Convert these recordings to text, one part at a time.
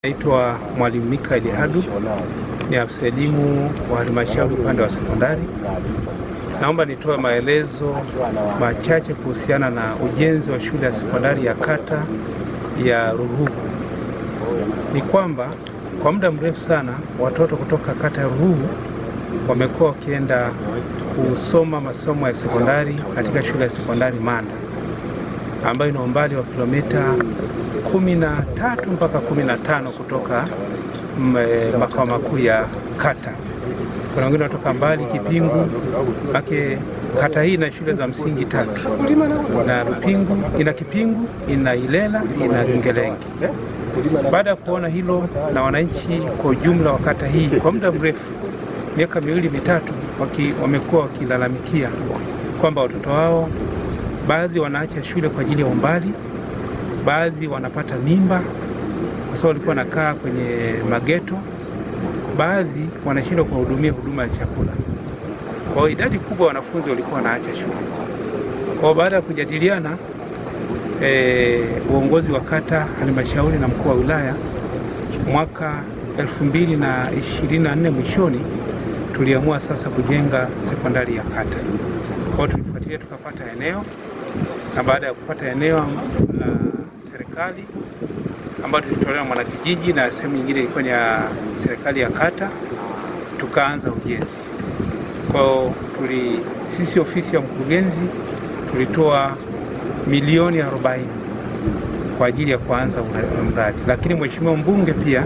Naitwa Mwalimu Mikael Hadu, ni afisa elimu wa halmashauri upande wa sekondari. Naomba nitoe maelezo machache kuhusiana na ujenzi wa shule ya sekondari ya kata ya Ruhuhu. Ni kwamba kwa muda mrefu sana watoto kutoka kata ya Ruhuhu wamekuwa wakienda kusoma masomo ya sekondari katika shule ya sekondari Manda, ambayo ina umbali wa kilomita 13 mpaka 15 kutoka makao makuu ya kata. Kuna wengine kutoka mbali Kipingu, kata hii ina shule za msingi 3. Na Rupingu, ina Kipingu, ina Ilela, ina Ngelenge. Baada ya kuona hilo na wananchi kwa ujumla wa kata hii kwa muda mrefu, miaka 2-3, wamekuwa wakilalamikia kwamba watoto wao baadhi wanaacha shule kwa ajili ya umbali, baadhi wanapata mimba kwa sababu walikuwa wanakaa kwenye mageto, baadhi wanashindwa kuhudumia huduma ya chakula. Kwa idadi kubwa wanafunzi walikuwa wanaacha shule. Kwa baada ya kujadiliana, uongozi wa kata, halmashauri na mkuu wa wilaya, mwaka 2024 mwishoni tuliamua sasa kujenga sekondari ya kata. Kwa tulifuatilia tukapata eneo, na baada ya kupata eneo la serikali ambayo tulitolewa mwanakijiji na sehemu nyingine ilikuwa ni ya serikali ya kata, tukaanza ujenzi. Kwa sisi ofisi ya mkurugenzi tulitoa milioni 40 kwa ajili ya kuanza mradi, lakini mheshimiwa mbunge pia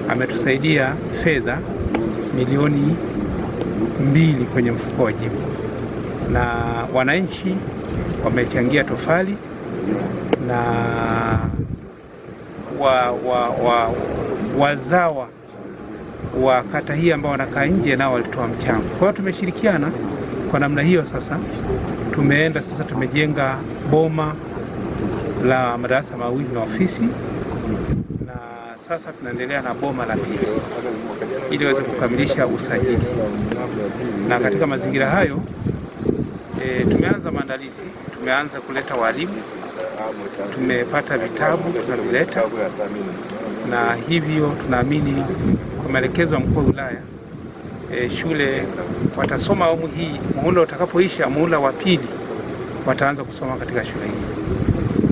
ametusaidia fedha milioni 2 kwenye mfuko wa jimbo, na wananchi wamechangia tofali, na wazawa wa kata hii ambao wanakaa nje nao walitoa mchango. Kwa hiyo tumeshirikiana kwa namna hiyo. Sasa tumejenga boma la madarasa mawili na ofisi, na sasa tunaendelea na boma la pili ili waweze kukamilisha usajili. Na katika mazingira hayo tumeanza maandalizi, tumeanza kuleta walimu, tumepata vitabu tunavileta, na hivyo tunaamini kwa maelekezo ya mkuu wa wilaya shule watasoma awamu hii, muhula utakapoisha, muhula wa pili wataanza kusoma katika shule hii.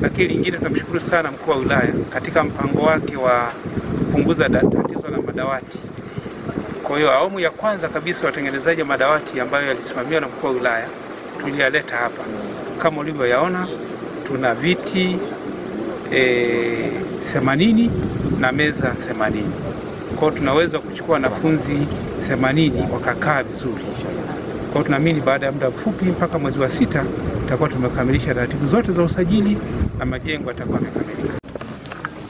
Lakini lingine, tunamshukuru sana mkuu wa wilaya katika mpango wake wa kupunguza tatizo la madawati. Kwa hiyo awamu ya kwanza kabisa watengenezaji wa madawati ambayo yalisimamiwa na mkuu wa wilaya tuliyaleta hapa. Kama ulivyoyaona, tuna viti 80 na meza 80. Kwa hiyo tunaweza kuchukua wanafunzi 80 wakakaa vizuri. Kwa hiyo tunaamini baada ya muda mfupi mpaka mwezi wa 6 tutakuwa tumekamilisha taratibu zote za usajili na majengo yatakuwa yamekamilika.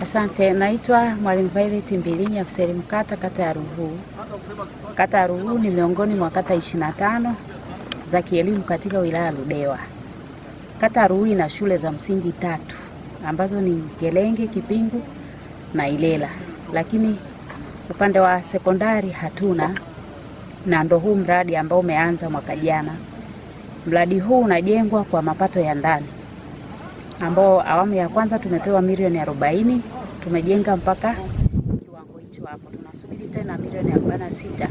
Asante, naitwa Mwalimu Violet Mbilinyi, afisa elimu kata ya Ruhuhu. Kata ya Ruhuhu ni miongoni mwa kata 25 za kielimu katika wilaya ya Ludewa. Kata ya Ruhuhu ina shule za msingi 3 ambazo ni Ngelenge, Kipingu na Ilela, lakini upande wa sekondari hatuna, na ndo huu mradi ambao umeanza mwaka jana. Mradi huu unajengwa kwa mapato ya ndani, ambao awamu ya kwanza tumepewa milioni 40, tumejenga mpaka kiwango hicho hapo. Tunasubiri tena milioni 46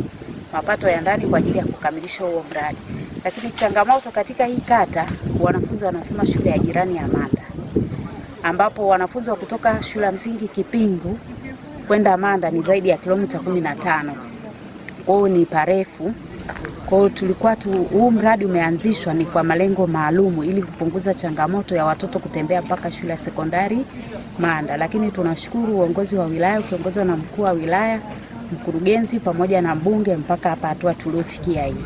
mapato ya ndani kwa ajili ya kukamilisha huo mradi. Lakini changamoto katika hii kata, wanafunzi wanasoma shule ya jirani ya Manda, ambapo wanafunzi wa kutoka shule ya msingi Kipingu kwenda Manda ni zaidi ya kilomita 15. Kwa hiyo ni parefu. Kwa hiyo huu mradi umeanzishwa ni kwa malengo maalumu ili kupunguza changamoto ya watoto kutembea mpaka shule ya sekondari Manda. Lakini tunashukuru uongozi wa wilaya ukiongozwa na mkuu wa wilaya, mkurugenzi pamoja na mbunge mpaka hapa hatua tuliofikia hii.